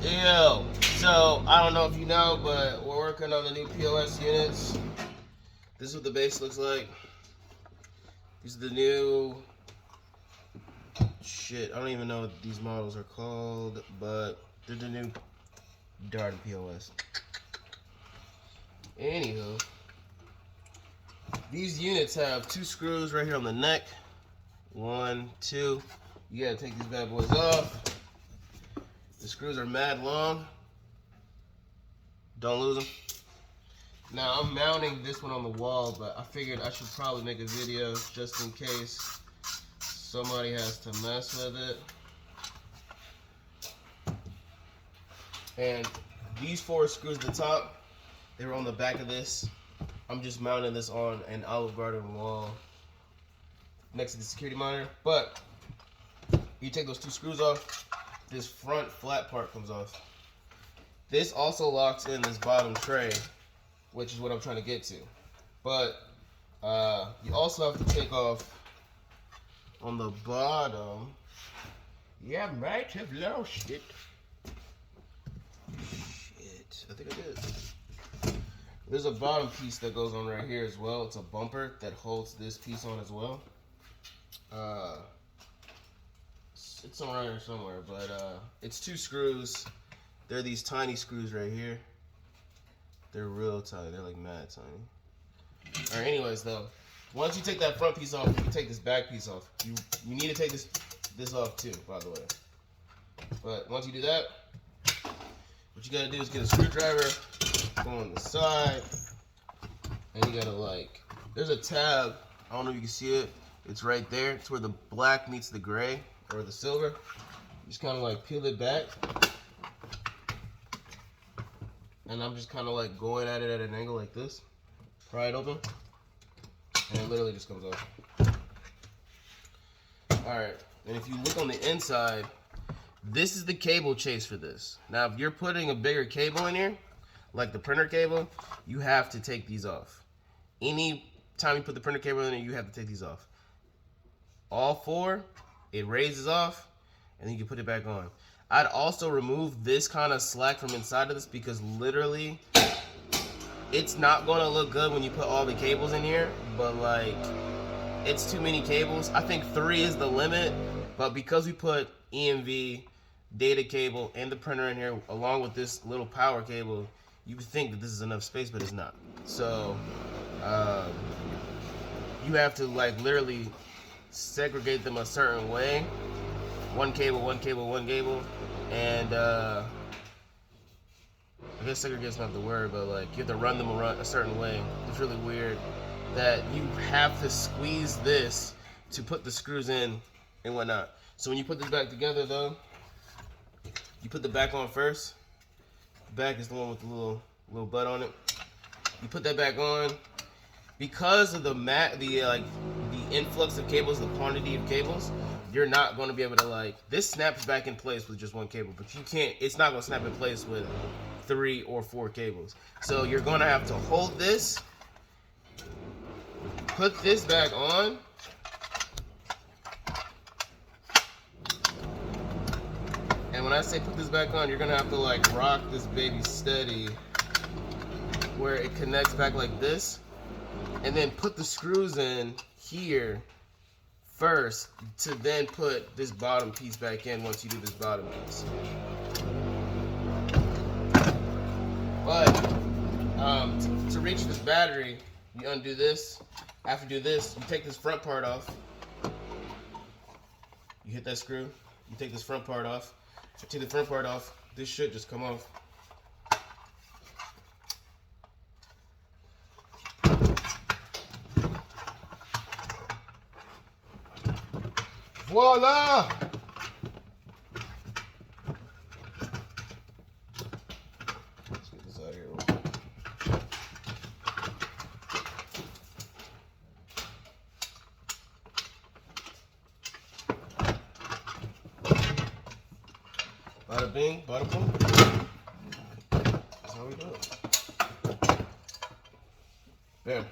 Yo, so I don't know if you know, but we're working on the new POS units. This is what the base looks like. These are the new shit. I don't even know what these models are called, but they're the new Darden POS. Anywho, these units have 2 screws right here on the neck. 1, 2. You gotta take these bad boys off. The screws are mad long. Don't lose them. Now I'm mounting this one on the wall, but I figured I should probably make a video just in case somebody has to mess with it. And these 4 screws at the top, they were on the back of this. I'm just mounting this on an Olive Garden wall next to the security monitor. But you take those 2 screws off, this front flat part comes off. This also locks in this bottom tray, which is what I'm trying to get to. But you also have to take off on the bottom. Yeah, I might have lost it. Shit, I think I did. There's a bottom piece that goes on right here as well. It's a bumper that holds this piece on as well. It's around here somewhere, but it's 2 screws. They're these tiny screws right here. They're real tiny. They're like mad tiny. Alright, anyways though, once you take that front piece off, you can take this back piece off. You need to take this off too, by the way. But once you do that, what you gotta do is get a screwdriver, go on the side, and you gotta there's a tab, I don't know if you can see it, it's right there. It's where the black meets the gray, or the silver. You just kinda peel it back. And I'm just kind of going at it at an angle like this. Pry it open. And it literally just comes off. Alright, and if you look on the inside, this is the cable chase for this. Now, if you're putting a bigger cable in here, like the printer cable, you have to take these off. Any time you put the printer cable in there, you have to take these off. All 4, it raises off, and then you can put it back on. I'd also remove this kind of slack from inside of this because literally it's not going to look good when you put all the cables in here, but it's too many cables. I think 3 is the limit, but because we put EMV, data cable, and the printer in here along with this little power cable, you would think that this is enough space, but it's not. So you have to literally segregate them a certain way. 1 cable, 1 cable, 1 cable, and I guess segregate's not the word, but you have to run them a certain way. It's really weird that you have to squeeze this to put the screws in and whatnot. So when you put this back together though, you put the back on first. The back is the one with the little butt on it. You put that back on. Because of the influx of cables, the quantity of cables, you're not going to be able to this snaps back in place with just 1 cable, but you can't, it's not going to snap in place with 3 or 4 cables. So you're going to have to hold this, put this back on, and when I say put this back on, you're going to have to rock this baby steady where it connects back like this, and then put the screws in here first to then put this bottom piece back in once you do this bottom piece. But to reach this battery, you undo this. After you do this, you take this front part off. You hit that screw. You take this front part off. If you take the front part off, this should just come off. Voila! Let's get this out of here real quick. Bada bing, bada boom. That's how we do it. Bam.